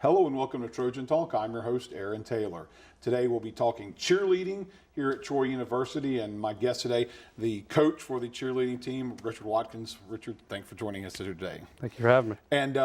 Hello and welcome to Trojan Talk. I'm your host, Aaron Taylor. Today we'll be talking cheerleading here at Troy University, and my guest today, the coach for the cheerleading team, Richard Watkins. Richard, thanks for joining us today. Thank you for having me. And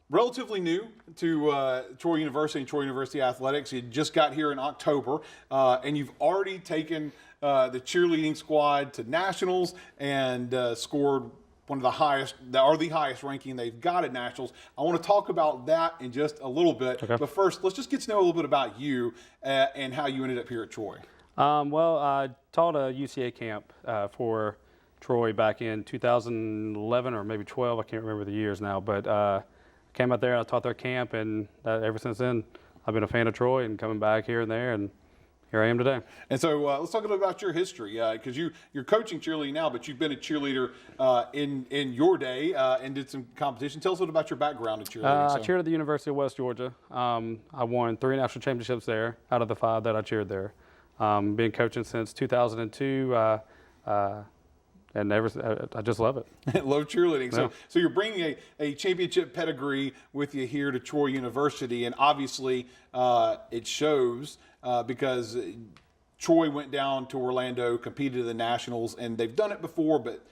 relatively new to Troy University and Troy University athletics. You just got here in October, and you've already taken the cheerleading squad to nationals and scored one of the highest, or the highest ranking they've got at nationals. I want to talk about that in just a little bit. Okay. But first, let's just get to know a little bit about you and how you ended up here at Troy. Well, I taught a UCA camp for Troy back in 2011 or maybe 12. I can't remember the years now. But came out there, I taught their camp, and ever since then, I've been a fan of Troy and coming back here and there, and here I am today. And so let's talk a little about your history, because you're coaching cheerleading now, but you've been a cheerleader in your day and did some competition. Tell us a little about your background in cheerleading. I cheered at the University of West Georgia. I won 3 national championships there out of the 5 that I cheered there. Been coaching since 2002, and I just love it. Love cheerleading. Yeah. So you're bringing a championship pedigree with you here to Troy University, and obviously it shows because Troy went down to Orlando, competed in the Nationals, and they've done it before, but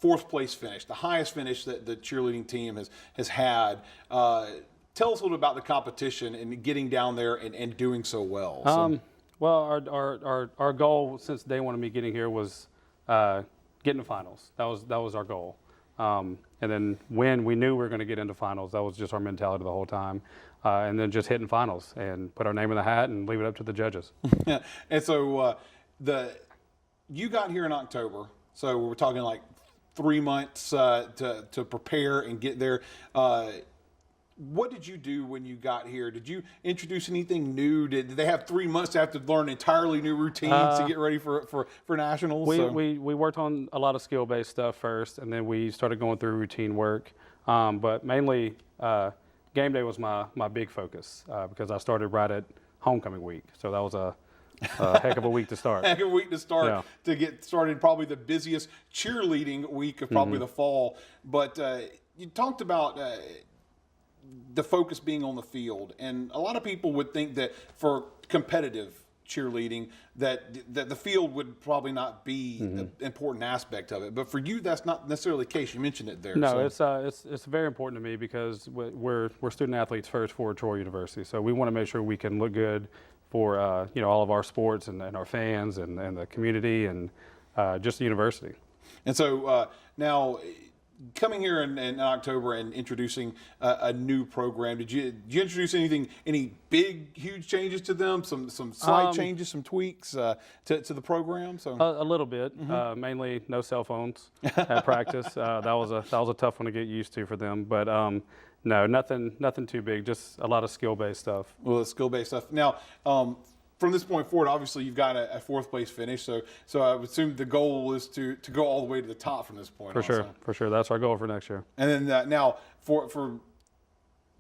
4th place finish, the highest finish that the cheerleading team has had. Tell us a little about the competition and getting down there and doing so well. Well, our goal since day one of me getting here was getting to finals. That was our goal. And then when we knew we were going to get into finals, that was just our mentality the whole time. And then just hitting finals and put our name in the hat and leave it up to the judges. Yeah. And so you got here in October, so we're talking like 3 months to prepare and get there. What did you do when you got here? Did you introduce anything new? Did they have 3 months to have to learn entirely new routines to get ready for nationals? We worked on a lot of skill-based stuff first, and then we started going through routine work. But mainly, game day was my big focus because I started right at homecoming week. So that was a heck of a week to start. Heck of a week to start, Yeah. to get started, probably the busiest cheerleading week of probably the fall. But you talked about the focus being on the field, and a lot of people would think that for competitive cheerleading that the field would probably not be an important aspect of it, but for you that's not necessarily the case. You mentioned it there. No, it's very important to me because we're student athletes first for Troy University, so we want to make sure we can look good for all of our sports and our fans and the community and just the university. And so now, coming here in October and introducing a new program, did you introduce any big, huge changes to them? Some slight changes, some tweaks to the program? So a little bit, mainly no cell phones at practice. That was a tough one to get used to for them, but no, nothing too big. Just a lot of skill-based stuff. Well, skill-based stuff. Now, from this point forward, obviously you've got a 4th place finish, so I would assume the goal is to go all the way to the top from this point. For sure. That's our goal for next year. And then now for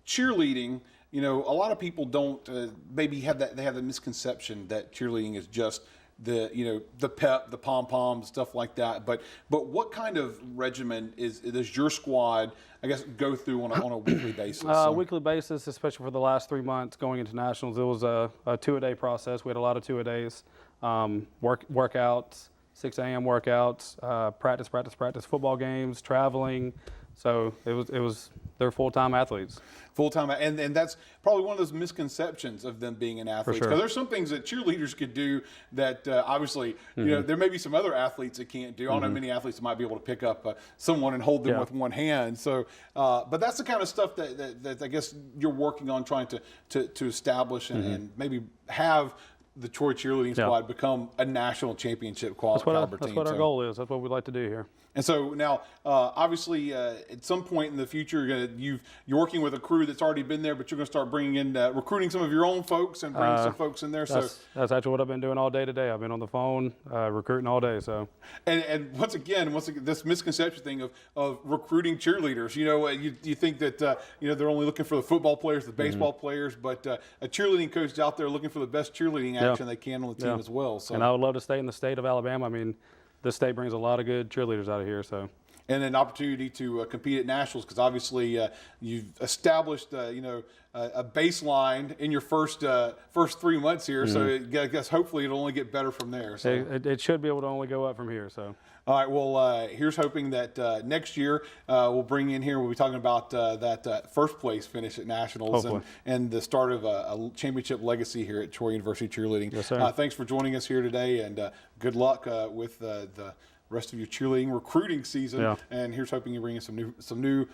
cheerleading, a lot of people don't maybe have that. They have the misconception that cheerleading is just the pep, the pom poms, stuff like that. But what kind of regimen does your squad, I guess, go through on a weekly basis? Weekly basis, especially for the last 3 months going into nationals, it was a 2-a-day process. We had a lot of 2-a-days, workouts, 6 a.m. workouts, practice, football games, traveling. So they're full-time athletes. Full-time, and that's probably one of those misconceptions of them being an athlete. For sure. Because there's some things that cheerleaders could do that obviously, there may be some other athletes that can't do. I don't know many athletes that might be able to pick up someone and hold them with one hand. So, but that's the kind of stuff that I guess you're working on trying to establish and maybe have the Troy cheerleading squad become a national championship caliber team. That's what our goal is. That's what we'd like to do here. And so now, obviously, at some point in the future, you're working with a crew that's already been there, but you're going to start bringing in, recruiting some of your own folks and bringing some folks in there. That's actually what I've been doing all day today. I've been on the phone recruiting all day. So. And once again, this misconception thing of recruiting cheerleaders, you think that they're only looking for the football players, the baseball players, but a cheerleading coach is out there looking for the best cheerleading action they can on the team as well. So. And I would love to stay in the state of Alabama. I mean, this state brings a lot of good cheerleaders out of here. So. and an opportunity to compete at nationals, because obviously you've established a baseline in your first 3 months here. So I guess hopefully it'll only get better from there. So It should be able to only go up from here. So. all right. Well, here's hoping that next year we'll bring in here. We'll be talking about that first place finish at nationals and the start of a championship legacy here at Troy University Cheerleading. Yes, sir. Thanks for joining us here today, and good luck with the rest of your cheerleading recruiting season. Yeah. And here's hoping you bring in some new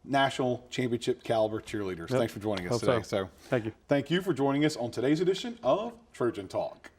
national championship caliber cheerleaders. Thanks for joining us today. So thank you. Thank you for joining us on today's edition of Trojan Talk.